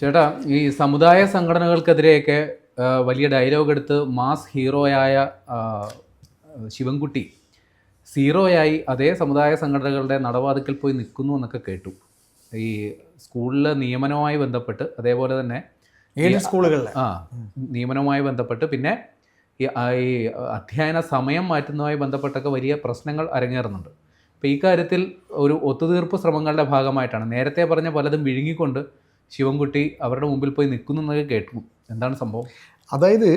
ചേട്ടാ, ഈ സമുദായ സംഘടനകൾക്കെതിരെയൊക്കെ വലിയ ഡയലോഗ് എടുത്ത് മാസ് ഹീറോയായ ശിവൻകുട്ടി സീറോയായി അതേ സമുദായ സംഘടനകളുടെ നടവാതിക്കൽ പോയി നിൽക്കുന്നു എന്നൊക്കെ കേട്ടു. ഈ സ്കൂളിലെ നിയമനവുമായി ബന്ധപ്പെട്ട്, അതേപോലെ തന്നെ സ്കൂളുകളിലെ നിയമനവുമായി ബന്ധപ്പെട്ട്, പിന്നെ ഈ അധ്യയന സമയം മാറ്റുന്നതുമായി ബന്ധപ്പെട്ടൊക്കെ വലിയ പ്രശ്നങ്ങൾ അരങ്ങേറുന്നുണ്ട്. അപ്പോൾ ഈ കാര്യത്തിൽ ഒരു ഒത്തുതീർപ്പ് ശ്രമങ്ങളുടെ ഭാഗമായിട്ടാണ് നേരത്തെ പറഞ്ഞ പലതും വിഴുങ്ങിക്കൊണ്ട് ശിവൻകുട്ടി അവരുടെ മുമ്പിൽ പോയി നിൽക്കുന്നു എന്നൊക്കെ കേട്ടു. എന്താണ് സംഭവം? അതായത്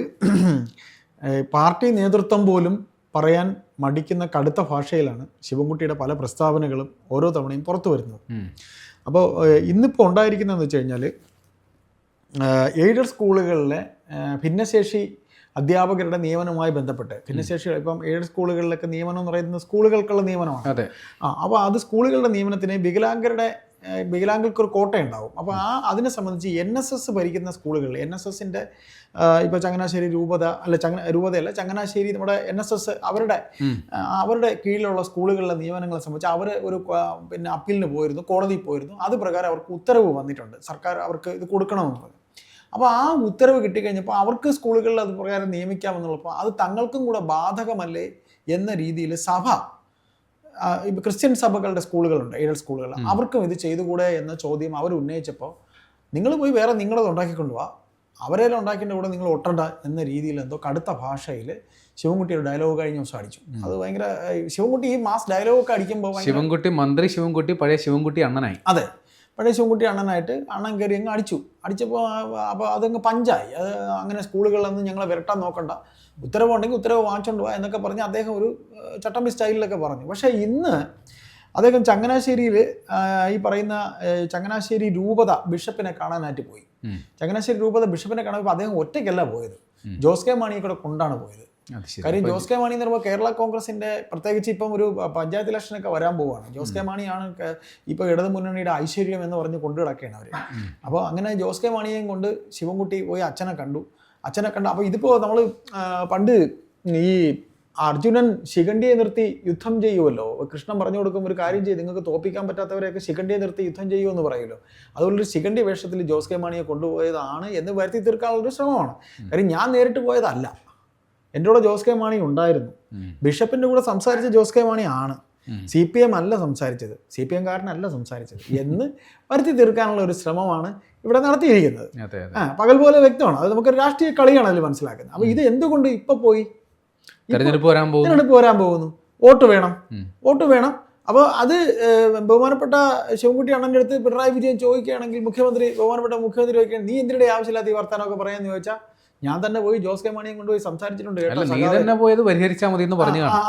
പാർട്ടി നേതൃത്വം പോലും പറയാൻ മടിക്കുന്ന കടുത്ത ഭാഷയിലാണ് ശിവൻകുട്ടിയുടെ പല പ്രസ്താവനകളും ഓരോ തവണയും പുറത്തു വരുന്നത്. അപ്പോൾ ഇന്നിപ്പോൾ ഉണ്ടായിരിക്കുന്നതെന്ന് വെച്ച് കഴിഞ്ഞാൽ എയ്ഡഡ് സ്കൂളുകളിലെ ഭിന്നശേഷി അധ്യാപകരുടെ നിയമനവുമായി ബന്ധപ്പെട്ട്, ഭിന്നശേഷി ഇപ്പം എയ്ഡഡ് സ്കൂളുകളിലൊക്കെ നിയമനം എന്ന് പറയുന്നത് സ്കൂളുകൾക്കുള്ള നിയമനമാണ്. അതെ. അപ്പോൾ അത് സ്കൂളുകളുടെ നിയമനത്തിന് വികലാംഗർക്ക് ഒരു കോട്ട ഉണ്ടാവും. അപ്പോൾ അതിനെ സംബന്ധിച്ച് NSS ഭരിക്കുന്ന സ്കൂളുകളിൽ NSSൻ്റെ ഇപ്പോൾ ചങ്ങനാശ്ശേരി രൂപതയല്ല, ചങ്ങനാശ്ശേരി നമ്മുടെ NSS അവരുടെ കീഴിലുള്ള സ്കൂളുകളിലെ നിയമനങ്ങളെ സംബന്ധിച്ച് അവർ ഒരു അപ്പീലിന് പോയിരുന്നു, കോടതിയിൽ പോയിരുന്നു. അത് പ്രകാരം അവർക്ക് ഉത്തരവ് വന്നിട്ടുണ്ട്, സർക്കാർ അവർക്ക് ഇത് കൊടുക്കണമെന്ന് പറഞ്ഞു. അപ്പോൾ ആ ഉത്തരവ് കിട്ടിക്കഴിഞ്ഞപ്പോൾ അവർക്ക് സ്കൂളുകളിൽ അത് പ്രകാരം നിയമിക്കാമെന്നുള്ളപ്പോൾ അത് തങ്ങൾക്കും കൂടെ ബാധകമല്ലേ എന്ന രീതിയിൽ സഭ, ഇപ്പോൾ ക്രിസ്ത്യൻ സഭകളുടെ സ്കൂളുകളുണ്ട്, എയ്ഡഡ് സ്കൂളുകൾ, അവർക്കും ഇത് ചെയ്തുകൂടെ എന്ന ചോദ്യം അവർ ഉന്നയിച്ചപ്പോൾ നിങ്ങൾ പോയി വേറെ നിങ്ങളത് ഉണ്ടാക്കിക്കൊണ്ടു പോവാ, അവരെല്ലാം ഉണ്ടാക്കിൻ്റെ കൂടെ നിങ്ങൾ ഒട്ടണ്ട എന്ന രീതിയിൽ എന്തോ കടുത്ത ഭാഷയിൽ ശിവൻകുട്ടിയുടെ ഡയലോഗ് കഴിഞ്ഞ ദിവസം അടിച്ചു. അത് ഭയങ്കര ശിവൻകുട്ടി ഈ മാസ് ഡയലോഗൊക്കെ അടിക്കുമ്പോൾ മന്ത്രി ശിവൻകുട്ടി പഴയ ശിവൻകുട്ടി അണ്ണനായി. അതെ, പഴയ ശിവൻകുട്ടി അണ്ണൻ കയറി അങ്ങ് അടിച്ചപ്പോൾ അപ്പോൾ അതങ്ങ് പഞ്ചായി. അത് അങ്ങനെ സ്കൂളുകളിലൊന്നും ഞങ്ങളെ വിരട്ടാൻ നോക്കണ്ട, ഉത്തരവുണ്ടെങ്കിൽ ഉത്തരവ് വാങ്ങിച്ചോണ്ട് പോവാ എന്നൊക്കെ പറഞ്ഞ് അദ്ദേഹം ഒരു ചട്ടമ്പി സ്റ്റൈലിലൊക്കെ പറഞ്ഞു. പക്ഷേ ഇന്ന് അദ്ദേഹം ചങ്ങനാശ്ശേരിയിൽ ഈ പറയുന്ന ചങ്ങനാശ്ശേരി രൂപത ബിഷപ്പിനെ കാണാനായിട്ട് പോയി. ചങ്ങനാശ്ശേരി രൂപത ബിഷപ്പിനെ കാണുമ്പോൾ അദ്ദേഹം ഒറ്റയ്ക്കല്ല പോയത്, ജോസ് കെ മാണിയെ കൂടെ കൊണ്ടാണ് പോയത്. കാര്യം ജോസ് കെ മാണി എന്ന് പറയുമ്പോൾ കേരള കോൺഗ്രസിന്റെ, പ്രത്യേകിച്ച് ഇപ്പം ഒരു പഞ്ചായത്ത് ഇലക്ഷനൊക്കെ വരാൻ പോവുകയാണ്. ജോസ് കെ മാണിയാണ് ഇപ്പോൾ ഇടതു മുന്നണിയുടെ ഐശ്വര്യം എന്ന് പറഞ്ഞ് കൊണ്ടു കിടക്കുകയാണ് അവർ. അപ്പോൾ അങ്ങനെ ജോസ് കെ മാണിയെയും കൊണ്ട് ശിവൻകുട്ടി പോയി അച്ഛനെ കണ്ടു. അപ്പോൾ ഇതിപ്പോൾ നമ്മൾ പണ്ട് ഈ അർജുനൻ ശിഖണ്ഡിയെ നിർത്തി യുദ്ധം ചെയ്യുമല്ലോ, കൃഷ്ണൻ പറഞ്ഞു കൊടുക്കും ഒരു കാര്യം ചെയ്ത് നിങ്ങൾക്ക് തോപ്പിക്കാൻ പറ്റാത്തവരെയൊക്കെ ശിഖണ്ഡിയെ നിർത്തി യുദ്ധം ചെയ്യുമെന്ന് പറയുമല്ലോ. അതുപോലൊരു ശിഖണ്ഡി വേഷത്തിൽ ജോസ് കെ മാണിയെ കൊണ്ടുപോയതാണ് എന്ന് വരുത്തി തീർക്കാനുള്ളൊരു ശ്രമമാണ്. കാര്യം ഞാൻ നേരിട്ട് പോയതല്ല, എൻ്റെ കൂടെ ജോസ് കെ മാണി ഉണ്ടായിരുന്നു. ബിഷപ്പിൻ്റെ കൂടെ സംസാരിച്ച ജോസ് കെ മാണി ആണ്, CPM അല്ല സംസാരിച്ചത്, CPM കാരനല്ല സംസാരിച്ചത് എന്ന് വരുത്തി തീർക്കാനുള്ള ഒരു ശ്രമമാണ് ഇവിടെ നടത്തിയിരിക്കുന്നത്. പകൽ പോലെ വ്യക്തമാണ്, അത് നമുക്ക് രാഷ്ട്രീയ കളിയാണ് അതിൽ മനസ്സിലാക്കുന്നത്. അപ്പോൾ ഇത് എന്തുകൊണ്ട് ഇപ്പൊ പോയി തെരഞ്ഞെടുപ്പ് വരാൻ പോകുന്നു, വോട്ട് വേണം. അപ്പോൾ അത് ബഹുമാനപ്പെട്ട ശിവൻകുട്ടി അണ്ണൻ്റെ അടുത്ത് പിണറായി വിജയൻ ചോദിക്കുകയാണെങ്കിൽ, ബഹുമാനപ്പെട്ട മുഖ്യമന്ത്രി ചോദിക്കുകയാണെങ്കിൽ നീ എന്തിനുടെ ആവശ്യമില്ലാത്ത ഈ വർത്താനമൊക്കെ പറയാന്ന് ചോദിച്ചാൽ ഞാൻ തന്നെ പോയി ജോസ് കെ മാണിയും കൊണ്ടുപോയി സംസാരിച്ചിട്ടുണ്ട് കേട്ടോ,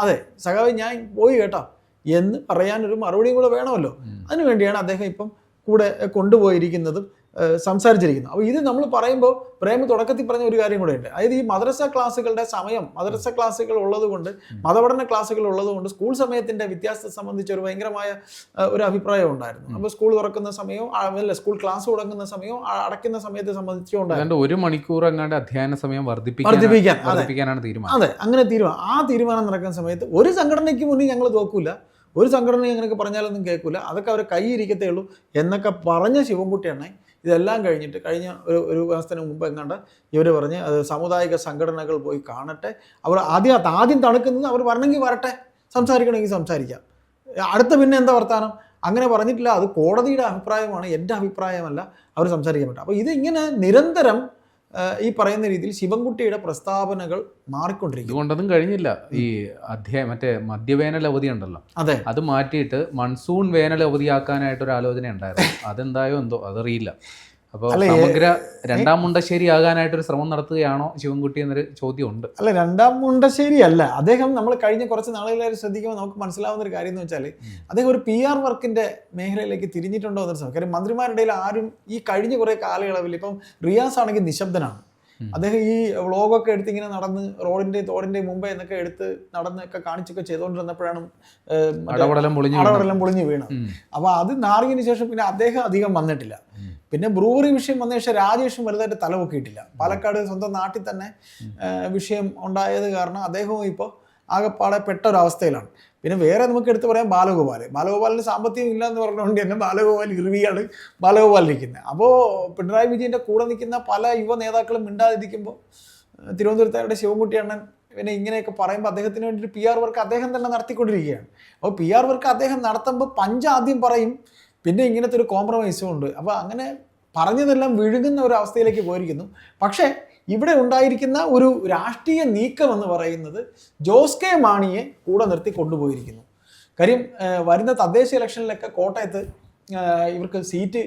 അതെ സഖാവ് ഞാൻ പോയി കേട്ടോ എന്ന് പറയാനൊരു മറുപടിയും കൂടെ വേണമല്ലോ. അതിനുവേണ്ടിയാണ് അദ്ദേഹം ഇപ്പം കൂടെ കൊണ്ടുപോയിരിക്കുന്നതും സംസാരിച്ചിരിക്കുന്നു. അപ്പോൾ ഇത് നമ്മൾ പറയുമ്പോൾ പ്രേമ തുടക്കത്തിൽ പറഞ്ഞ ഒരു കാര്യം കൂടെ ഉണ്ട്. അതായത് ഈ മദ്രസ ക്ലാസ്സുകളുടെ സമയം, മദ്രസ ക്ലാസ്സുകൾ ഉള്ളതുകൊണ്ട്, മതപഠന ക്ലാസ്സുകൾ ഉള്ളതുകൊണ്ട് സ്കൂൾ സമയത്തിൻ്റെ വ്യത്യാസത്തെ സംബന്ധിച്ച് ഒരു ഭയങ്കരമായ ഒരു അഭിപ്രായം ഉണ്ടായിരുന്നു. അപ്പോൾ സ്കൂൾ തുറക്കുന്ന സമയവും സ്കൂൾ ക്ലാസ് തുടങ്ങുന്ന സമയവും അടയ്ക്കുന്ന സമയത്തെ സംബന്ധിച്ചും ഉണ്ടായിരുന്നു. 1 മണിക്കൂർ അങ്ങാണ്ട് അധ്യയന സമയം വർദ്ധിപ്പിക്കാനാണ് തീരുമാനം. അതെ, അങ്ങനെ തീരുമാനം നടക്കുന്ന സമയത്ത് ഒരു സംഘടനയ്ക്ക് മുന്നിൽ ഞങ്ങൾ തോക്കൂല, ഒരു സംഘടന അങ്ങനെയൊക്കെ പറഞ്ഞാലൊന്നും കേൾക്കില്ല, അതൊക്കെ അവർ കൈയിരിക്കത്തേ ഉള്ളൂ എന്നൊക്കെ പറഞ്ഞ ശിവൻകുട്ടി അണ്ണൻ ഇതെല്ലാം കഴിഞ്ഞിട്ട് കഴിഞ്ഞ ഒരു മാസത്തിന് മുമ്പ് എങ്ങാണ്ട് ഇവർ പറഞ്ഞ് അത് സാമുദായിക സംഘടനകൾ പോയി കാണട്ടെ, അവർ ആദ്യം തണുക്കുന്നത് അവർ വരണമെങ്കിൽ വരട്ടെ, സംസാരിക്കണമെങ്കിൽ സംസാരിക്കാം, അടുത്ത പിന്നെ എന്താ വർത്താനം അങ്ങനെ പറഞ്ഞിട്ടില്ല. അത് കോടതിയുടെ അഭിപ്രായമാണ്, എൻ്റെ അഭിപ്രായമല്ല, അവർ സംസാരിക്കാൻ പറ്റും. അപ്പോൾ ഇത് ഇങ്ങനെ നിരന്തരം ഈ പറയുന്ന രീതിയിൽ ശിവൻകുട്ടിയുടെ പ്രസ്താവനകൾ മാറിക്കൊണ്ടിരിക്കും. ഇതുകൊണ്ടൊന്നും കഴിഞ്ഞില്ല. ഈ മധ്യവേനൽ അവധി ഉണ്ടല്ലോ, അതെ, അത് മാറ്റിയിട്ട് മൺസൂൺ വേനൽ അവധിയാക്കാനായിട്ട് ഒരു ആലോചന ഉണ്ടായിരുന്നു. അതെന്തായോ എന്തോ അതറിയില്ല. അപ്പോൾ സമഗ്ര രണ്ടാം മുണ്ടശ്ശേരി ആകാനായിട്ടൊരു ശ്രമം നടത്തുകയാണോ ശിവൻകുട്ടി എന്നൊരു ചോദ്യമുണ്ട്. അല്ല, രണ്ടാം മുണ്ടശ്ശേരി അല്ല അദ്ദേഹം. നമ്മൾ കഴിഞ്ഞ കുറച്ച് നാളുകളായി ശ്രദ്ധിക്കുമ്പോൾ നമുക്ക് മനസ്സിലാവുന്ന ഒരു കാര്യം എന്ന് വെച്ചാൽ അദ്ദേഹം ഒരു PR വർക്കിന്റെ മേഖലയിലേക്ക് തിരിഞ്ഞിട്ടുണ്ടോ എന്നൊരു ശ്രമം. കാര്യം മന്ത്രിമാരുടെ ഇടയിൽ ആരും ഈ കഴിഞ്ഞ കുറേ കാലയളവിൽ, ഇപ്പം റിയാസ് ആണെങ്കിൽ നിശബ്ദനാണ്. അദ്ദേഹം ഈ വ്ളോഗൊക്കെ എടുത്ത് ഇങ്ങനെ നടന്ന് തോടിന്റെ മുമ്പേ എന്നൊക്കെ എടുത്ത് നടന്നൊക്കെ കാണിച്ചൊക്കെ ചെയ്തുകൊണ്ടിരുന്നപ്പോഴാണ് അടവടലം പൊളിഞ്ഞു വീണത്. അപ്പോൾ അത് നാറിയതിന് ശേഷം പിന്നെ അദ്ദേഹം അധികം വന്നിട്ടില്ല. പിന്നെ ബ്രൂവറി വിഷയം വന്ന ശേഷം രാജേഷും വലുതായിട്ട് തലപൊക്കിയിട്ടില്ല. പാലക്കാട് സ്വന്തം നാട്ടിൽ തന്നെ വിഷയം ഉണ്ടായത് കാരണം അദ്ദേഹവും ഇപ്പോൾ ആകെപ്പാടെ പെട്ട ഒരവസ്ഥയിലാണ്. പിന്നെ വേറെ നമുക്ക് എടുത്ത് പറയാം ബാലഗോപാലിന് സാമ്പത്തികം ഇല്ല എന്ന് പറഞ്ഞുകൊണ്ട് തന്നെ ബാലഗോപാൽ ഇറുവിയാണ് ബാലഗോപാലിരിക്കുന്നത്. അപ്പോൾ പിണറായി വിജയൻ്റെ കൂടെ നിൽക്കുന്ന പല യുവ നേതാക്കളും മിണ്ടാതിരിക്കുമ്പോൾ തിരുവനന്തപുരത്തെ ശിവൻകുട്ടി അണ്ണൻ പിന്നെ ഇങ്ങനെയൊക്കെ പറയുമ്പോൾ അദ്ദേഹത്തിന് വേണ്ടി PR വർക്ക് അദ്ദേഹം തന്നെ നടത്തിക്കൊണ്ടിരിക്കുകയാണ്. അപ്പോൾ PR വർക്ക് അദ്ദേഹം നടത്തുമ്പോൾ പഞ്ച് ആദ്യം പറയും, പിന്നെ ഇങ്ങനത്തെ ഒരു കോംപ്രമൈസും ഉണ്ട്. അപ്പോൾ അങ്ങനെ പറഞ്ഞതെല്ലാം വിഴുങ്ങുന്ന ഒരു അവസ്ഥയിലേക്ക് പോയിരിക്കുന്നു. പക്ഷേ ഇവിടെ ഉണ്ടായിരിക്കുന്ന ഒരു രാഷ്ട്രീയ നീക്കം എന്ന് പറയുന്നത് ജോസ് കെ മാണിയെ കൂടെ നിർത്തി കൊണ്ടുപോയിരിക്കുന്നു. കാര്യം വരുന്ന തദ്ദേശ ഇലക്ഷനിലൊക്കെ കോട്ടയത്ത് ഇവർക്ക് സീറ്റ്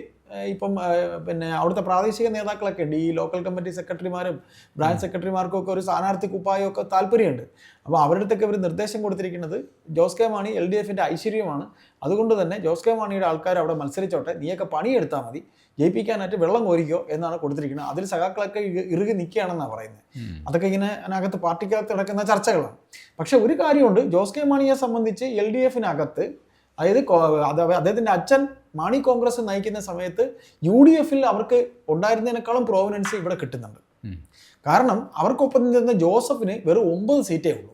ഇപ്പം പിന്നെ അവിടുത്തെ പ്രാദേശിക നേതാക്കളൊക്കെ ഉണ്ട്. ഈ ലോക്കൽ കമ്മിറ്റി സെക്രട്ടറിമാരും ബ്രാഞ്ച് സെക്രട്ടറിമാർക്കും ഒക്കെ ഒരു സ്ഥാനാർത്ഥി കുപ്പായം ഒക്കെ താല്പര്യമുണ്ട്. അപ്പോൾ അവരുടെ അടുത്തൊക്കെ ഇവർ നിർദ്ദേശം കൊടുത്തിരിക്കുന്നത് ജോസ് കെ മാണി LDFൻ്റെ ഐശ്വര്യമാണ്, അതുകൊണ്ട് തന്നെ ജോസ് കെ മാണിയുടെ ആൾക്കാർ അവിടെ മത്സരിച്ചോട്ടെ, നീയൊക്കെ പണിയെടുത്താൽ മതി, ജയിപ്പിക്കാനായിട്ട് വെള്ളം കോരിക്കോ എന്നാണ് കൊടുത്തിരിക്കുന്നത്. അതിൽ സഖാക്കളൊക്കെ ഇറുകി നിൽക്കുകയാണെന്നാണ് പറയുന്നത്. അതൊക്കെ ഇങ്ങനെ അതിനകത്ത് പാർട്ടിക്കകത്ത് നടക്കുന്ന ചർച്ചകളാണ്. പക്ഷെ ഒരു കാര്യമുണ്ട്, ജോസ് കെ മാണിയെ സംബന്ധിച്ച് LDFനകത്ത്, അതായത് അദ്ദേഹത്തിൻ്റെ അച്ഛൻ മാണി കോൺഗ്രസ് നയിക്കുന്ന സമയത്ത് UDFൽ അവർക്ക് ഉണ്ടായിരുന്നതിനേക്കാളും പ്രോവിനൻസ് ഇവിടെ കിട്ടുന്നുണ്ട്. കാരണം അവർക്കൊപ്പം നിന്ന ജോസഫിന് വെറും 9 സീറ്റേ ഉള്ളൂ,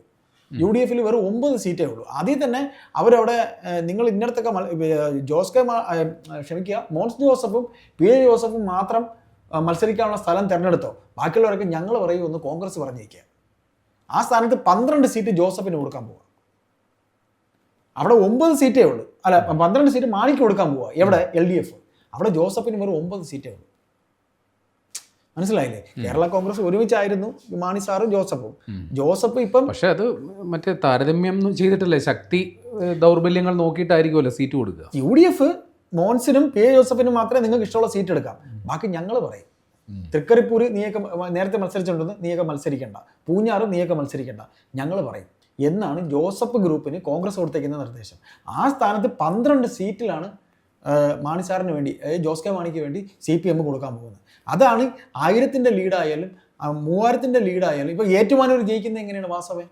UDFൽ വെറും 9 സീറ്റേ ഉള്ളൂ. അതിൽ തന്നെ അവരവിടെ നിങ്ങൾ ഇന്നടത്തൊക്കെ മോൻസ് ജോസഫും PA ജോസഫും മാത്രം മത്സരിക്കാനുള്ള സ്ഥലം തിരഞ്ഞെടുത്തോ, ബാക്കിയുള്ളവരൊക്കെ ഞങ്ങൾ പറയും ഒന്ന് കോൺഗ്രസ് പറഞ്ഞിരിക്കുക. ആ സ്ഥാനത്ത് 12 സീറ്റ് ജോസഫിന് കൊടുക്കാൻ പോവുക. അവിടെ 9 സീറ്റേ ഉള്ളൂ, അല്ല 12 സീറ്റ് മാണിക്ക് കൊടുക്കാൻ പോവുക. എവിടെ? LDF. അവിടെ ജോസഫിന് വെറും 9 സീറ്റേ ഉള്ളൂ. മനസ്സിലായില്ലേ? കേരള കോൺഗ്രസ് ഒരുമിച്ചായിരുന്നു മാണി സാറും ജോസഫ് ഇപ്പം. പക്ഷെ അത് മറ്റേ താരതമ്യം ചെയ്തിട്ടല്ലേ, ശക്തി ദൗർബല്യങ്ങൾ നോക്കിയിട്ടായിരിക്കുമല്ലോ സീറ്റ് കൊടുക്കുക. UDF മോൻസിനും PA ജോസഫിനും മാത്രമേ നിങ്ങൾക്ക് ഇഷ്ടമുള്ള സീറ്റ് എടുക്കാം, ബാക്കി ഞങ്ങൾ പറയും. തൃക്കരിപ്പൂര് നീയൊക്കെ നേരത്തെ മത്സരിച്ചിട്ടുണ്ടെന്ന്, നീയൊക്കെ മത്സരിക്കേണ്ട. പൂഞ്ഞാറും നീയൊക്കെ മത്സരിക്കേണ്ട, ഞങ്ങൾ പറയും എന്നാണ് ജോസഫ് ഗ്രൂപ്പിന് കോൺഗ്രസ് കൊടുത്തേക്കുന്ന നിർദ്ദേശം. ആ സ്ഥാനത്ത് 12 സീറ്റിലാണ് മാണി സാറിന് വേണ്ടി, ജോസ് കെ മാണിക്ക് വേണ്ടി CPM കൊടുക്കാൻ പോകുന്നത്. അതാണ് 1000-ന്റെ ലീഡായാലും 3000-ന്റെ ലീഡായാലും. ഇപ്പോൾ ഏറ്റുമാനൂർ ജയിക്കുന്നത് എങ്ങനെയാണ്? വാസവേ,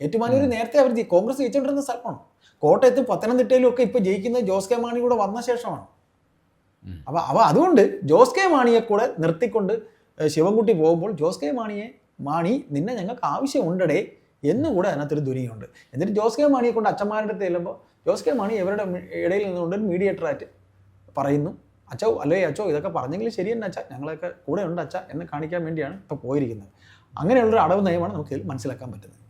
ഏറ്റുമാനൂർ നേരത്തെ അവർ കോൺഗ്രസ് ജയിച്ചുകൊണ്ടിരുന്ന സ്ഥലമാണ്. കോട്ടയത്തും പത്തനംതിട്ടയിലും ഒക്കെ ഇപ്പോൾ ജയിക്കുന്നത് ജോസ് കെ മാണി കൂടെ വന്ന ശേഷമാണ്. അപ്പോൾ അതുകൊണ്ട് ജോസ് കെ മാണിയെ കൂടെ നിർത്തിക്കൊണ്ട് ശിവൻകുട്ടി പോകുമ്പോൾ ജോസ് കെ മാണി നിന്നെ ഞങ്ങൾക്ക് ആവശ്യമുണ്ടടേ എന്നുകൂടെ അതിനകത്തൊരു ധ്വനിയുണ്ട്. എന്നിട്ട് ജോസ് കെ മാണിയെ കൊണ്ട് അച്ഛന്മാരുടെ അടുത്ത് ചെല്ലുമ്പോൾ ജോസ് കെ മാണി ഇവരുടെ ഇടയിൽ നിന്നുകൊണ്ട് മീഡിയേറ്ററായിട്ട് പറയുന്നു, അച്ഛോ അല്ലേ അച്ഛോ ഇതൊക്കെ പറഞ്ഞെങ്കിൽ ശരി തന്നെ അച്ഛാ, ഞങ്ങളൊക്കെ കൂടെ ഉണ്ട് അച്ഛാ എന്ന് കാണിക്കാൻ വേണ്ടിയാണ് ഇപ്പോൾ പോയിരിക്കുന്നത്. അങ്ങനെയുള്ളൊരു അടവ് നയമാണ് നമുക്കിതിൽ മനസ്സിലാക്കാൻ പറ്റുന്നത്.